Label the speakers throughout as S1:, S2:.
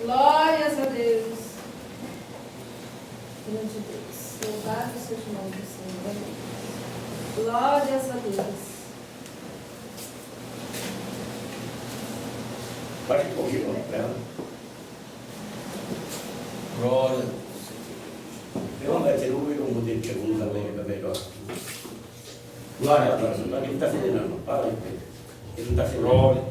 S1: Glórias a Deus. Filho de Deus. Louvado seja o nome do Senhor. Glórias a Deus.
S2: Pode ir comigo para ela.
S3: Glória a Deus.
S2: Eu não vai ter um modelo de um também, é melhor. Glória a Deus. Ele não está feliz, não. Fala aí. Ele não está feliz.
S3: Glória.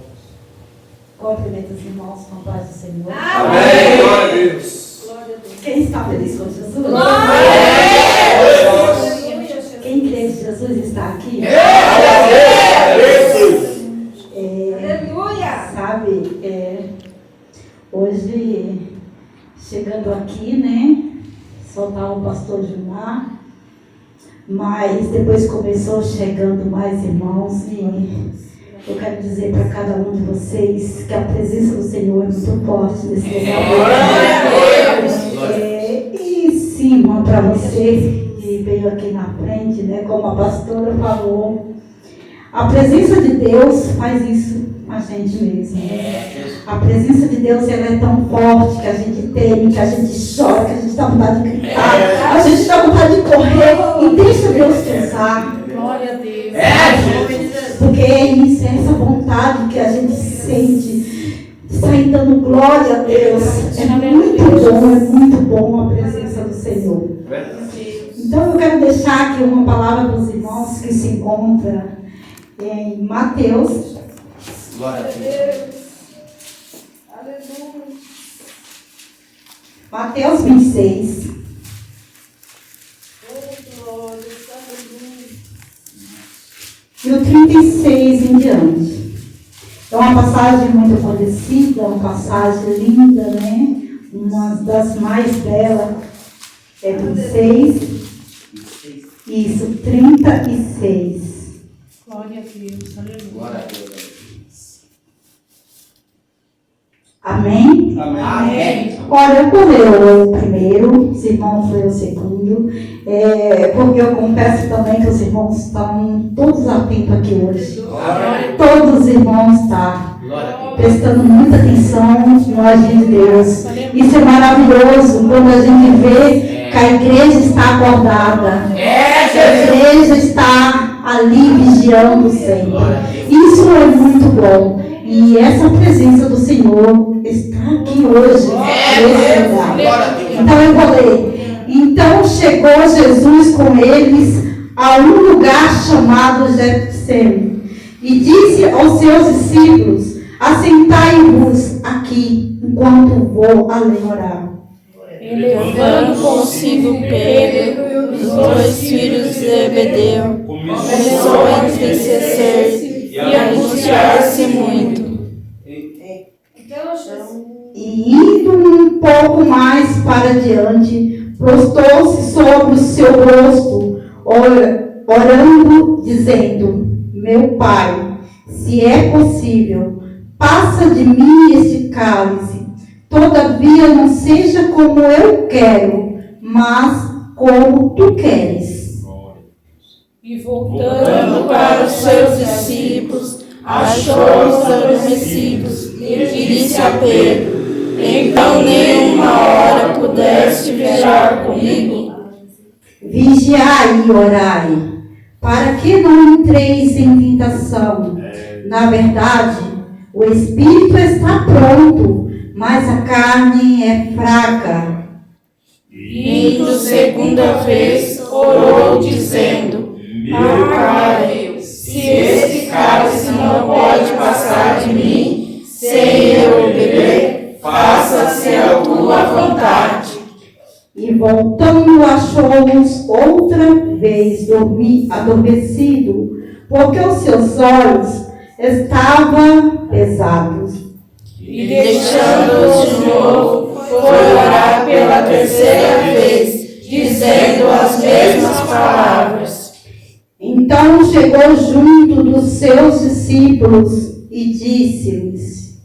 S4: Cumprimento os irmãos com a paz do Senhor.
S3: Amém. Glória a Deus.
S1: Glória a Deus.
S4: Quem está feliz com Jesus?
S1: Glória
S4: Quem crê que Jesus está aqui?
S1: Aleluia.
S4: Sabe, hoje, chegando aqui, né? Só estava o pastor Gilmar, mas depois começou chegando mais irmãos e eu quero dizer para cada um de vocês que a presença do Senhor é muito forte nesse lugar. E sim, irmã, para você que veio aqui na frente, né, como a pastora falou, a presença de Deus faz isso com a gente mesmo. A presença de Deus ela é tão forte que a gente teme, que a gente chora, que a gente dá vontade de gritar, a gente dá vontade de correr e deixa Deus te usar.
S1: Glória a Deus.
S4: Porque é isso, é essa vontade que a gente sente de sair dando glória a Deus. É muito bom a presença do Senhor. Então eu quero deixar aqui uma palavra para os irmãos que se encontram em Mateus.
S3: Glória a Deus.
S1: Aleluia.
S4: Mateus 26.
S1: Glórias, aleluia.
S4: E o 36 em diante. É uma passagem muito conhecida, uma passagem linda, né? Uma das mais belas. É 26. Isso, 36.
S1: Glória a Deus, aleluia.
S3: Glória a Deus.
S4: Amém?
S3: Amém.
S4: Olha, eu vou ler o primeiro, os irmãos ler o segundo, porque eu confesso também que os irmãos estão todos atentos aqui hoje. Todos os irmãos estão prestando muita atenção no agir de Deus. Isso é maravilhoso quando a gente vê que a igreja está acordada. A igreja está ali vigiando o Senhor. Isso é muito bom. E essa presença do Senhor está aqui hoje, nesse lugar. Então eu vou ler. Então chegou Jesus com eles a um lugar chamado Getsêmani e disse aos seus discípulos: assentai-vos aqui, enquanto vou além orar.
S5: E levando consigo Pedro e os dois filhos de Zebedeu, começou a entristecer-se e angustiar-se muito.
S4: E indo um pouco mais para diante, prostou-se sobre o seu rosto, orando, dizendo: meu Pai, se é possível, passa de mim este cálice. Todavia não seja como eu quero, mas como tu queres.
S5: E voltando para os seus discípulos, achou-os adormecidos e disse a Pedro: então nenhuma hora pudeste vigiar comigo?
S4: Vigiai e orai, para que não entreis em tentação. Na verdade, o espírito está pronto, mas a carne é fraca.
S5: E indo segunda vez, orou, dizendo: meu Pai, se este cálice não pode passar de mim, sem eu beber, faça-se a tua vontade.
S4: E voltando, achou-os outra vez adormecido, porque os seus olhos estavam pesados.
S5: E deixando-os de novo, foi orar pela terceira vez, dizendo as mesmas palavras.
S4: Então chegou junto dos seus discípulos e disse-lhes: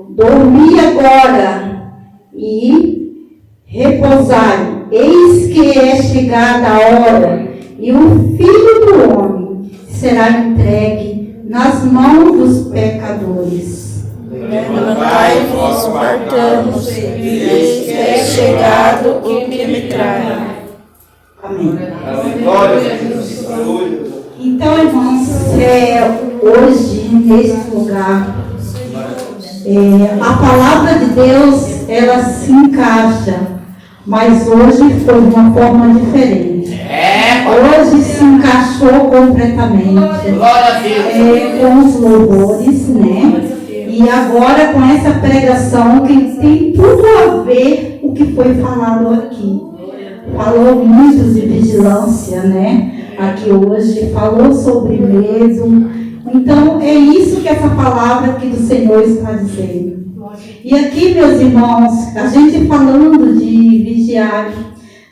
S4: dormi agora e repousai, eis que é chegada a hora, e o Filho do Homem será entregue nas mãos dos pecadores.
S5: levantai-vos, partamos, eis que é chegado o que me trai.
S4: Amém.
S3: Glória a Deus. Aleluia.
S4: Então, irmãos, hoje, neste lugar, a palavra de Deus, ela se encaixa, mas hoje foi de uma forma diferente. Hoje se encaixou completamente. Com os louvores, né? E agora com essa pregação que tem tudo a ver com o que foi falado aqui. Falou muito de vigilância, né? Aqui hoje, falou sobre medo. Então, é isso que essa palavra aqui do Senhor está dizendo. E aqui, meus irmãos, a gente falando de vigiar,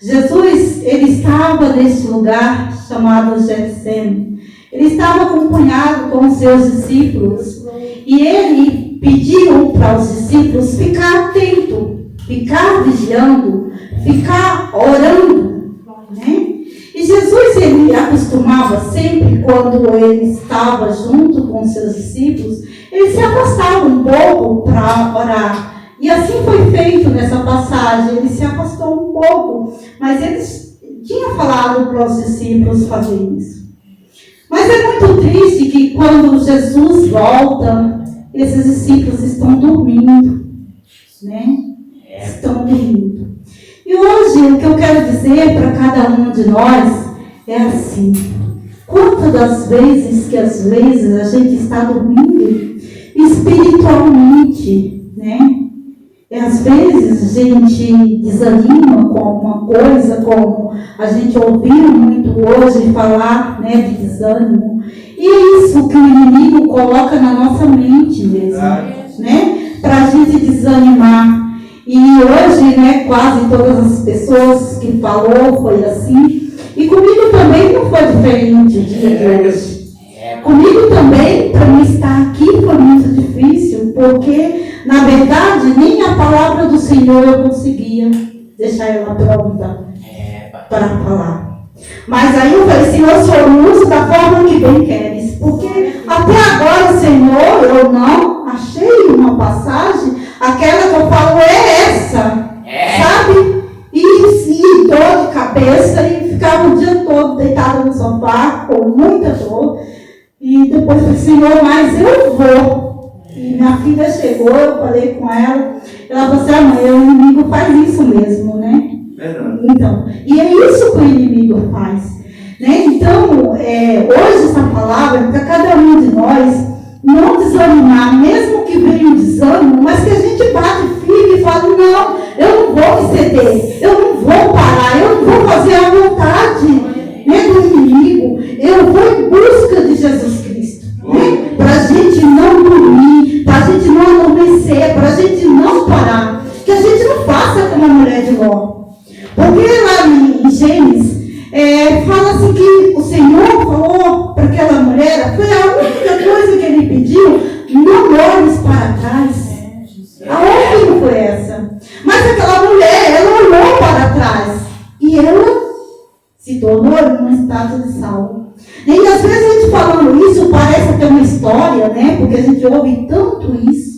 S4: Jesus, ele estava nesse lugar chamado Getsemane. Ele estava acompanhado com os seus discípulos. E ele pediu para os discípulos ficar atento, ficar vigiando, ficar orando, né? E Jesus, ele acostumava sempre, quando ele estava junto com os seus discípulos, ele se afastava um pouco para orar. E assim foi feito nessa passagem, ele se afastou um pouco, mas ele tinha falado para os discípulos fazer isso. Mas é muito triste que quando Jesus volta, esses discípulos estão dormindo, né? Estão dormindo. E hoje, o que eu quero dizer para cada um de nós é assim: quantas das vezes que às vezes a gente está dormindo espiritualmente, né? E às vezes a gente desanima com alguma coisa, como a gente ouviu muito hoje falar, né, de desânimo. E é isso que o inimigo coloca na nossa mente mesmo, né? Para a gente desanimar. E hoje, né, quase todas as pessoas que falou foi assim. E comigo também não foi diferente o dia de hoje. Comigo também, para mim estar aqui foi muito difícil, porque, na verdade, nem a palavra do Senhor eu conseguia deixar ela pronta para falar. Mas aí eu falei, Senhor, Senhor, usa da forma que bem queres. Porque até agora, Senhor, eu não achei uma passagem, aquela que eu falo é essa, sabe? E dor de cabeça, e ficava o dia todo deitada no sofá, com muita dor. E depois eu falei, Senhor, mas eu vou. E minha filha chegou, eu falei com ela. Ela falou assim, mãe, o inimigo faz isso mesmo, né? Então, e é isso que o inimigo faz. Né? Então, hoje essa palavra é para cada um de nós não desanimar, mesmo que venha um desânimo, mas que a gente bate firme e fale, não, eu não vou me ceder, eu não vou parar, eu não vou fazer a vontade, né, do inimigo, eu vou em busca de Jesus Cristo, né, para a gente não dormir, para a gente não adormecer, para a gente não parar, que a gente não faça como a mulher de Ló. Porque lá em Gênesis, fala assim que o Senhor falou para aquela mulher, foi a única coisa que ele pediu, não olhes para trás. A ordem não foi essa. Mas aquela mulher, ela olhou para trás e ela se tornou em um estado de salvo. E às vezes a gente falando isso parece até uma história, né? Porque a gente ouve tanto isso.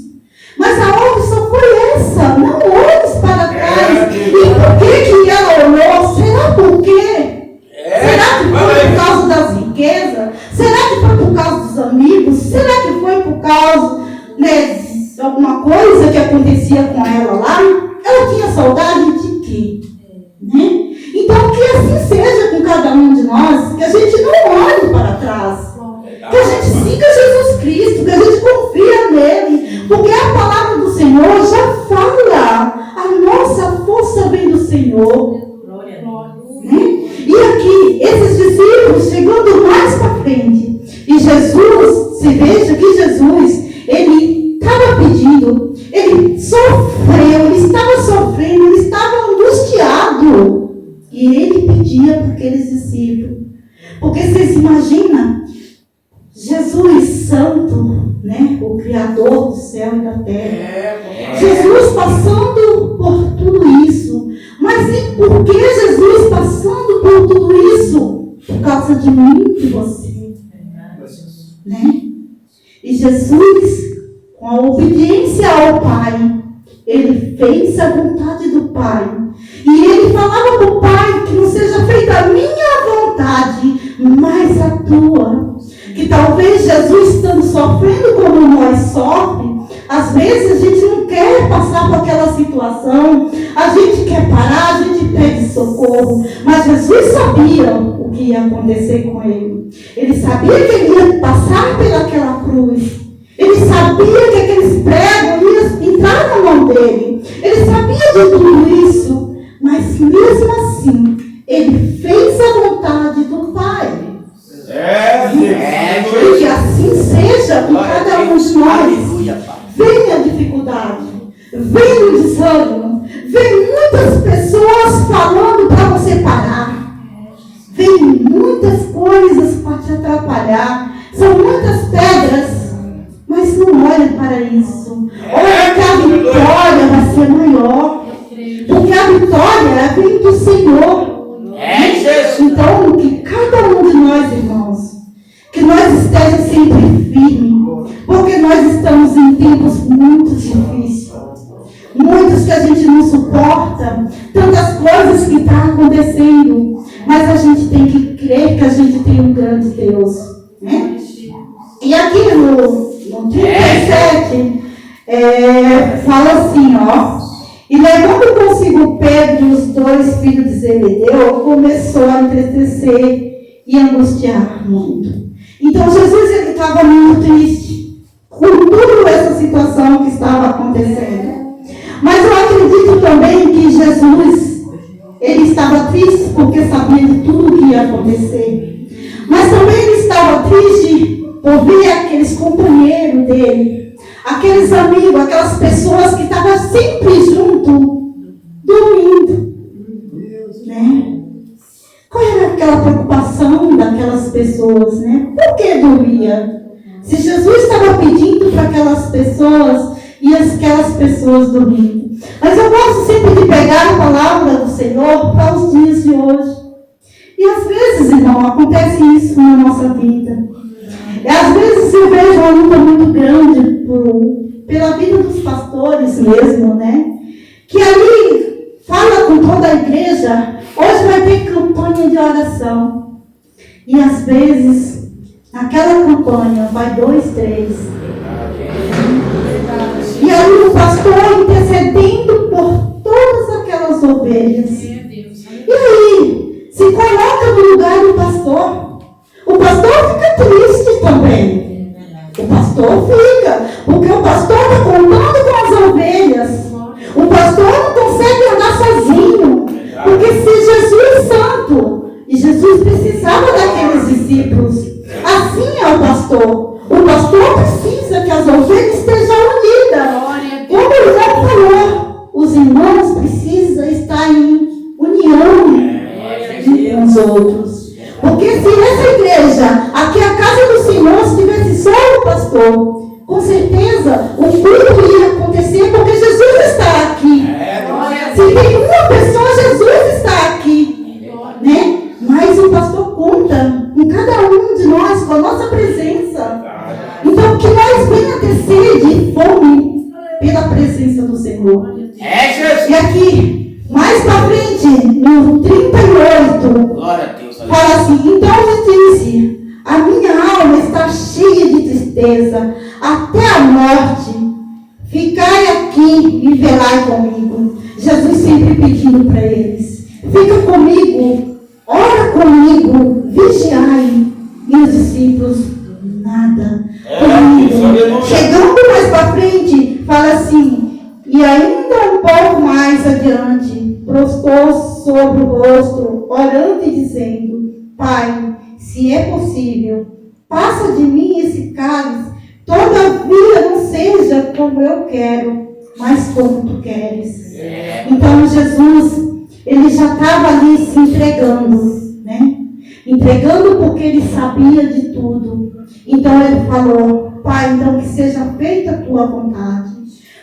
S4: Mas a ordem só foi essa, não olhes para trás. E por que ela olhou? Será por quê? Será que foi por causa das riquezas? Será que foi por causa dos amigos? Será que foi por causa, né, de alguma coisa que acontecia com ela lá? Ela tinha saudade de quê? Né? Então que assim seja com cada um de nós, que a gente não olhe para trás, que a gente siga Jesus Cristo, que a gente confia nele, porque a palavra do Senhor já fala, a nossa força vem do Senhor. Né? E aqui, esses discípulos chegando mais para frente, e Jesus, se veja que Jesus, ele estava pedindo, ele sofreu, ele estava sofrendo, ele estava angustiado, e ele pedia para aqueles discípulos, porque vocês imaginam, Jesus Santo, né, o Criador do céu e da terra, Jesus passando por tudo isso, mas e por que Jesus passando por tudo isso? Por causa de mim e de você, né? E Jesus, com a obediência disse ao Pai, ele fez a vontade do Pai. E ele falava para o Pai que não seja feita a minha vontade, mas a tua. Que talvez Jesus estando sofrendo como nós sofre, às vezes a gente não quer passar por aquela situação, a gente quer parar, a gente pede socorro, mas Jesus sabia o que ia acontecer com ele. Ele sabia que ele ia passar pelaquela cruz, ele sabia que aqueles pregos iam entrar na mão dele, ele sabia de tudo isso, mas mesmo assim, ele fez a vontade do Pai. E que assim seja com cada um de nós. Vem a dificuldade, vem o desânimo, vem muitas pessoas falando para você parar, vem muitas coisas para te atrapalhar, são muitas pedras, mas não olhe para isso. Olha que a vitória vai ser maior, porque a vitória vem do Senhor. Então, que cada um de nós, irmãos, que nós esteja sempre firme, porque nós estamos em tempos muito difíceis, muitos que a gente não suporta, tantas coisas que estão acontecendo, mas a gente tem que crer que a gente tem um grande Deus, né? E aqui no 37, fala assim, ó, e levando consigo Pedro e os 2 filhos de Zebedeu, começou a entristecer e angustiar muito. Então Jesus estava muito triste com toda essa situação que estava acontecendo. Mas eu acredito também que Jesus, ele estava triste porque sabia de tudo o que ia acontecer. Mas também ele estava triste por ver aqueles companheiros dele, aqueles amigos, aquelas pessoas que estavam sempre junto, dormindo, né? Qual era aquela preocupação daquelas pessoas, né? Por que dormia? Se Jesus estava pedindo para aquelas pessoas e aquelas pessoas dormindo. Mas eu gosto sempre de pegar a palavra do Senhor para os dias de hoje. E às vezes, irmão, acontece isso na nossa vida. E às vezes eu vejo uma luta muito grande pela vida dos pastores mesmo, né? Que ali fala com toda a igreja, hoje vai ter campanha de oração. E às vezes, naquela campanha, vai 2, 3. E aí o pastor intercedendo por todas aquelas ovelhas. E aí, se coloca no lugar do pastor. O pastor fica triste também. O pastor fica, porque o pastor está contando com as ovelhas. O pastor não consegue andar sozinho, porque se Jesus é santo, e Jesus precisava daqueles discípulos, assim é o pastor. O pastor precisa que as ovelhas estejam unidas. Como o irmão falou, os irmãos precisam estar em união uns com os outros. Porque se essa igreja, aqui a casa do Senhor, se tivesse só o pastor, com certeza o culto ia acontecer, porque Jesus está aqui. Se tem uma pessoa, Jesus está aqui, né? Mas o pastor conta com cada um de nós, com a nossa presença. Então que nós venhamos ter sede e fome pela presença do Senhor. E aqui, mais para frente, no 38, fala assim, então ele disse, a minha alma está cheia de tristeza, até a morte. Ficai aqui e velai comigo. Jesus sempre pedindo para eles, fica comigo, ora comigo, vigiai. E os discípulos, nada. Chegando mais para frente, fala assim, e ainda um pouco mais adiante, prostrou sobre o rosto, orando e dizendo, Pai, se é possível, passa de mim esse cálice, todavia não seja como eu quero, mas como tu queres. Então Jesus, ele já estava ali se entregando, né? Entregando porque ele sabia de tudo. Então ele falou, Pai, então que seja feita a tua vontade.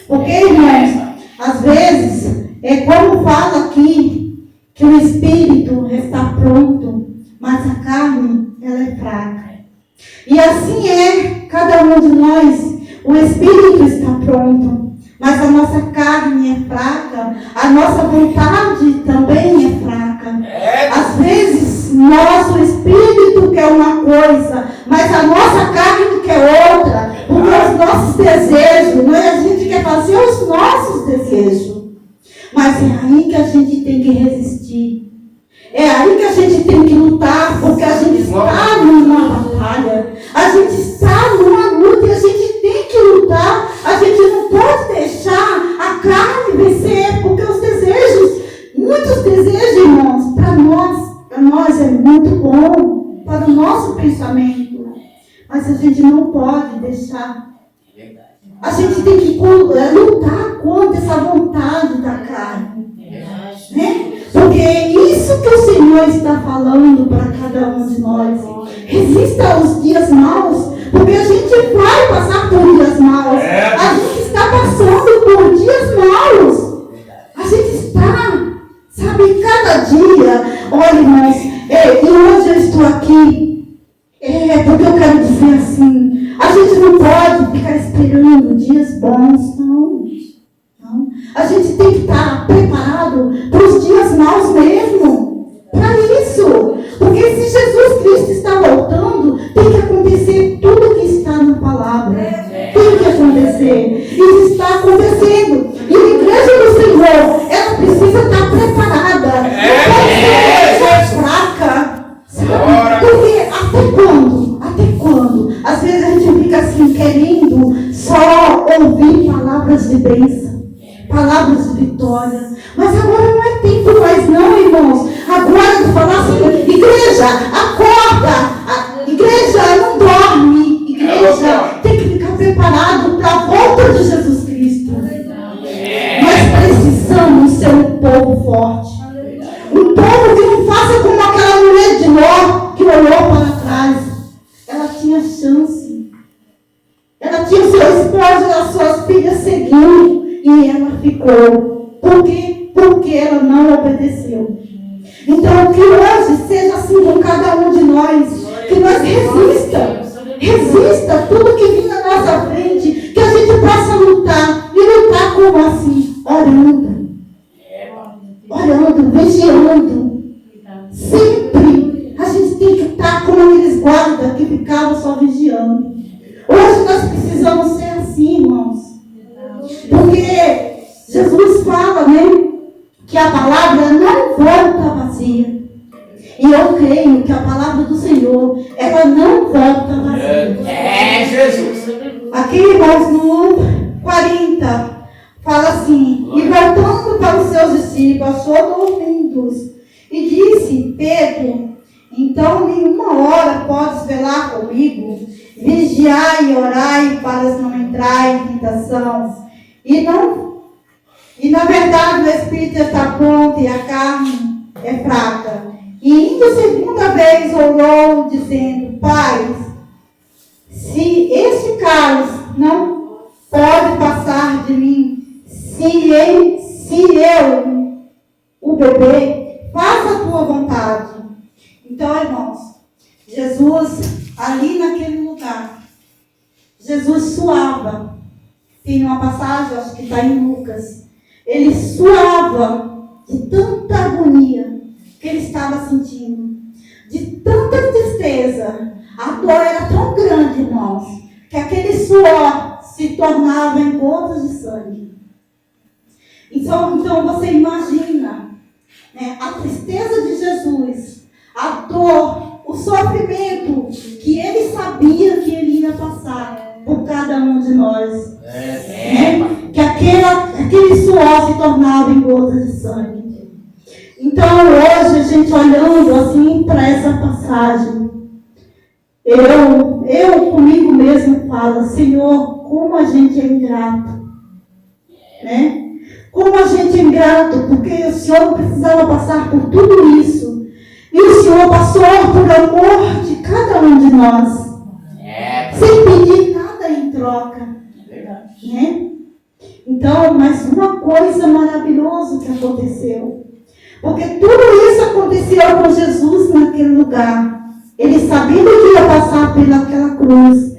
S4: Porque, irmãos, às vezes, é como fala aqui, que o espírito está pronto, mas a carne, ela é fraca. E assim é cada um de nós. O espírito está pronto, mas a nossa carne é fraca, a nossa vontade também é fraca. Às vezes, nosso espírito quer uma coisa, mas a nossa carne quer outra, porque os nossos desejos, não é? A gente quer fazer os nossos desejos, mas é aí que a gente tem que resistir. É aí que a gente tem que lutar, porque a gente está numa batalha, a gente está numa luta e a gente tem que lutar. A gente não pode deixar a carne vencer, porque os desejos, muitos desejos, irmãos, para nós é muito bom, para o nosso pensamento, mas a gente não pode deixar. A gente tem que lutar contra essa vontade da carne, né? Porque é isso que o Senhor está falando para cada um de nós. Resista aos dias maus, porque a gente vai passar por dias maus. A gente está passando por dias maus. A gente está, sabe, cada dia. Olha, irmãos, e hoje eu estou aqui, porque eu quero dizer assim, a gente não pode ficar esperando dias bons, não. A gente tem que estar preparado para os dias maus mesmo. Para isso. Porque se Jesus Cristo está voltando, tem que acontecer tudo o que está na palavra. Tem que acontecer. E está acontecendo. E a igreja do Senhor, ela precisa estar preparada. Não pode ser fraca. Sabe? Porque até quando? Até quando? Às vezes a gente fica assim, querendo só ouvir palavras de bênção. Palavras de vitória. Mas agora não é tempo mais não, irmãos. Agora de falar assim, igreja, acorda. Igreja, não dorme. Igreja, tem que ficar preparado para a volta de Jesus Cristo. Nós precisamos ser um povo forte. Um povo que não faça como aquela mulher de Ló, que olhou para trás. Ela tinha chance. Ela tinha seu esposo e as suas filhas seguindo. E ela ficou. Por quê? Porque ela não obedeceu. Então, que hoje seja assim com cada um de nós. Que nós resista tudo que vem na nossa frente. Que a gente possa lutar. E lutar como assim? Orando, vigiando. Sempre. A gente tem que estar como aqueles guardas que ficavam só vigiando. Hoje nós precisamos ser assim, irmãos. Porque Jesus fala, né, que a palavra não volta vazia. E eu creio que a palavra do Senhor, ela não volta vazia.
S2: Jesus.
S4: Aqui, irmãos, no 40, fala assim: e voltando para os seus discípulos, achou ouvindo-os, e disse: Pedro, então nenhuma hora podes velar comigo, vigiai e orai para não entrar em tentação. E na verdade o espírito está pronto e a carne é fraca. E indo segunda vez orou, dizendo: Pai, se este cálice não pode passar de mim, se eu o beber, faça a tua vontade. Então, irmãos, Jesus, ali naquele lugar, Jesus suava. Tem uma passagem, acho que está em Lucas. Ele suava de tanta agonia que ele estava sentindo. De tanta tristeza. A dor era tão grande, irmãos, que aquele suor se tornava em gotas de sangue. Então você imagina, né, a tristeza de Jesus, a dor, o sofrimento que ele sabia que ele ia passar por cada um de nós. Né? Que aquele suor se tornava em gotas de sangue. Então hoje a gente olhando assim para essa passagem, eu comigo mesmo falo: Senhor, como a gente é ingrato, né? Como a gente é ingrato, porque o Senhor precisava passar por tudo isso. E o Senhor passou por amor de cada um de nós. Sem pedir nada em troca. Né? Então, mas uma coisa maravilhosa que aconteceu. Porque tudo isso aconteceu com Jesus naquele lugar. Ele sabia que ia passar pelaquela cruz.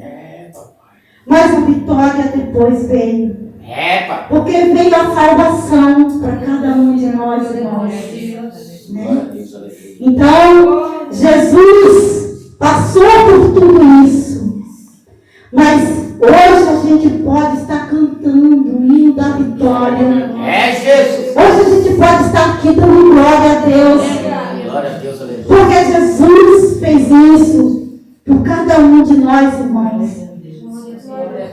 S4: Mas a vitória depois veio. Porque veio a salvação para cada um de nós, irmãos. Né? Então, Jesus passou por tudo isso. Mas hoje a gente pode estar cantando o hino da vitória.
S2: Jesus.
S4: Hoje a gente pode estar aqui dando glória a Deus.
S2: Glória a Deus, aleluia.
S4: Porque Jesus fez isso por cada um de nós, irmãos.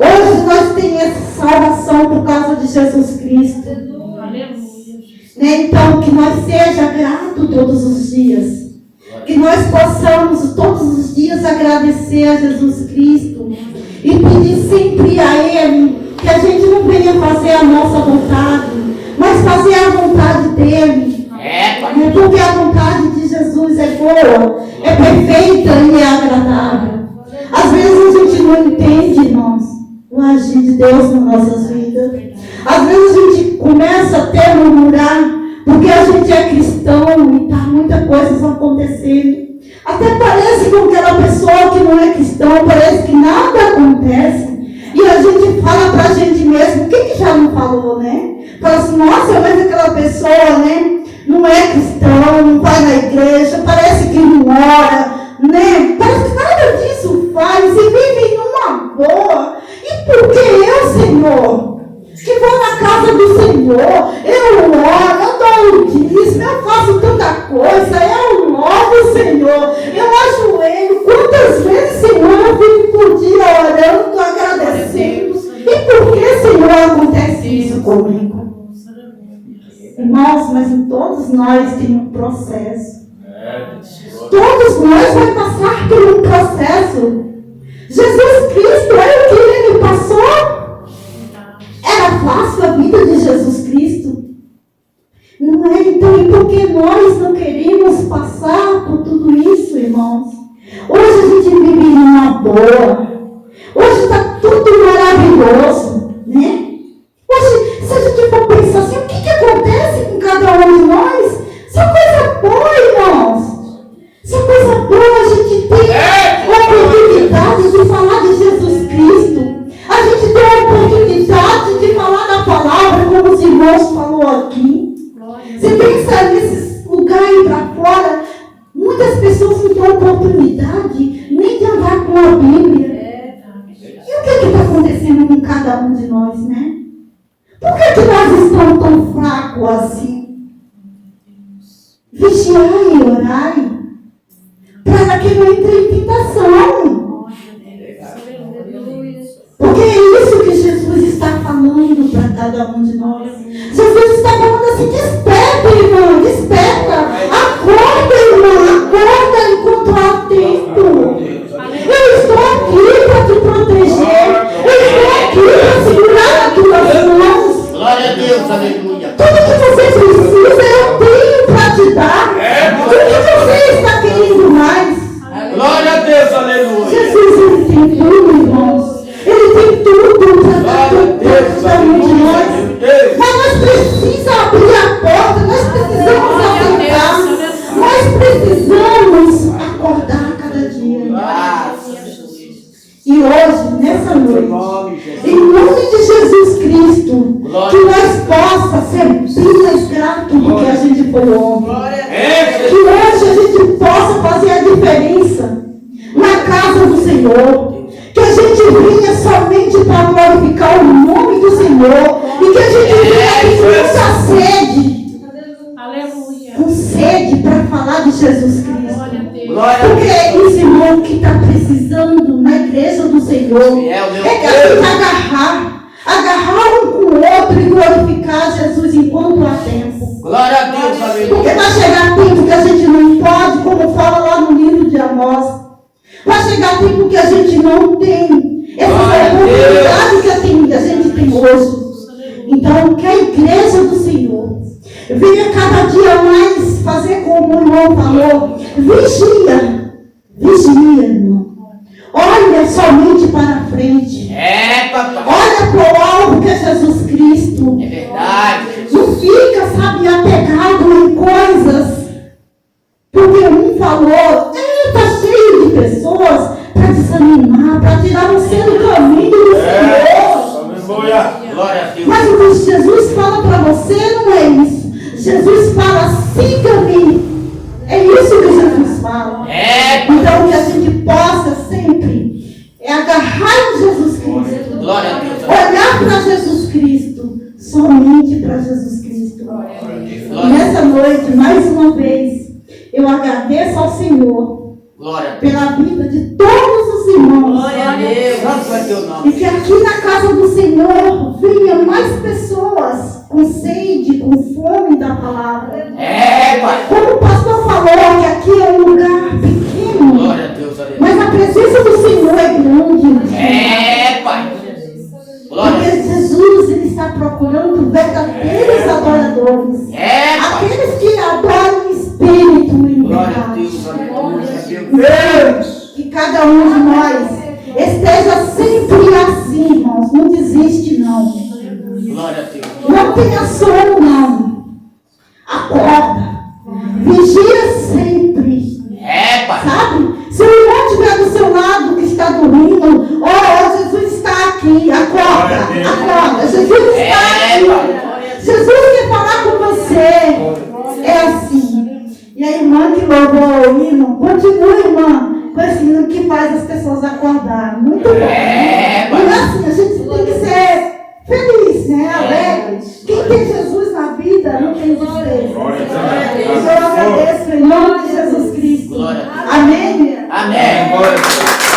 S4: Hoje nós temos essa salvação por causa de Jesus Cristo. Né? Então, que nós seja grato todos os dias. Que nós possamos todos os dias agradecer a Jesus Cristo. E pedir sempre a Ele que a gente não venha fazer a nossa vontade, mas fazer a vontade dEle. Porque a vontade de Jesus é boa, é perfeita e é agradável. Às vezes a gente não entende, irmãos, o agir de Deus nas nossas vidas. Às vezes a gente começa até a murmurar, porque a gente é cristão e está muita coisa acontecendo. Até parece com aquela pessoa que não é cristão, parece que nada acontece. E a gente fala pra gente mesmo, o que já não falou, né? Fala assim, nossa, mas aquela pessoa, né? Não é cristão, não vai na igreja, parece que não ora, né? Parece que nada disso faz e vive numa boa. E por que eu, Senhor? Que vou na casa do Senhor, eu oro, eu dou o dízimo, eu faço tanta coisa, eu louvo o Senhor, eu ajoelho. Quantas vezes, Senhor, eu fico por dia orando, agradecendo. E por que, Senhor, acontece isso comigo? Irmãos, mas em todos nós tem um processo. Todos nós vamos passar por um processo. Jesus Cristo, olha o que Ele passou. Era fácil a vida de Jesus Cristo? Não é? Então, e por que nós não queremos passar por tudo isso, irmãos? Hoje a gente vive numa boa. Hoje está tudo maravilhoso, né? Hoje, se a gente for pensar assim, o que acontece com cada um de nós? Só coisa boa, irmãos. Só coisa boa. A gente tem a oportunidade de falar de Jesus Cristo. A gente tem a oportunidade de falar da palavra, como os irmãos falou aqui. Você pensa nesses lugares para fora, muitas pessoas não têm oportunidade nem de andar com a Bíblia. E o que está acontecendo com cada um de nós, né? Por que nós estamos tão fracos assim? Vigiai e orai, para que não entre em tentação. Porque é isso que Jesus está falando para cada um de nós. Jesus está falando assim, desperta, irmão, desperta. Acorda, irmão, acorda enquanto há tempo. Eu estou aqui para te proteger. Eu estou aqui para segurar as tuas mãos.
S2: Glória a Deus, aleluia.
S4: Tudo que você precisa, eu tenho para te dar. O que você está querendo mais?
S2: Glória a Deus, aleluia.
S4: Jesus, Ele tem tudo, irmãos. Ele tem tudo para dar para cada um de nós. Mas nós precisamos abrir a porta, nós precisamos aceitar. Nós precisamos acordar cada dia. E hoje, nessa noite, em nome de Jesus Cristo, que nós possa ser bem mais grato do que a gente foi ontem. Que hoje a gente possa fazer a diferença na casa do Senhor. Que a gente venha somente para glorificar o nome do Senhor. E que a gente venha com muita sede.
S5: Aleluia.
S4: Com sede para falar de Jesus Cristo. Porque é isso, irmão, que está precisando na igreja do Senhor. É que a gente agarrar um com o outro e glorificar Jesus enquanto há tempo.
S2: Glória a Deus, aleluia.
S4: Porque vai chegar tempo que a gente não pode, como fala lá no livro de Amós. Vai chegar tempo que a gente não tem essa oportunidade que a gente tem hoje. Então, que a igreja do Senhor venha cada dia mais fazer como o irmão falou. Vigia, irmão. Olha somente para frente. Olha para o alvo que é Jesus Cristo.
S2: É verdade.
S4: Não fica, sabe, apegado em coisas. Porque um falou, está cheio de pessoas para desanimar, para tirar você do caminho do Senhor.
S2: Glória a Deus.
S4: Mas Jesus fala, siga-me. É isso que Jesus fala. Então que a gente possa sempre agarrar em Jesus Cristo.
S2: Glória a Deus.
S4: Olhar para Jesus Cristo. Somente para Jesus Cristo. E nessa noite, mais uma vez, eu agradeço ao Senhor pela vida de todos os irmãos.
S1: Glória a Deus.
S2: Santo é teu nome.
S4: E que aqui na casa do Senhor venham mais pessoas com sede, com fome da palavra.
S2: Pai.
S4: Como o pastor falou, que aqui é um lugar pequeno,
S2: Glória a Deus, aleluia.
S4: mas a presença do Senhor é grande.
S2: Pai. Glória a
S4: Porque
S2: Deus.
S4: Jesus ele está procurando verdadeiros adoradores.
S2: Pai.
S4: Aqueles que adoram em espírito e em
S2: Glória a
S4: verdade.
S2: Deus, aleluia.
S4: Que cada um de nós esteja sempre assim, irmãos. Não desiste, não.
S2: Glória a Deus.
S4: Não tenha sono, não. Acorda. Vigia sempre.
S2: Pai.
S4: Sabe? Se o irmão estiver do seu lado que está dormindo, Jesus está aqui. Acorda. Acorda. Jesus está aqui. Jesus quer falar com você. É assim. E a irmã que louvou o hino, continua, irmã, com esse hino que faz as pessoas acordar. Muito bom. E assim, a gente tem que ser feliz, né? Alegre. Quem tem Jesus na vida não tem tristeza. Eu agradeço em nome de Jesus Cristo. Amém?
S2: Amém.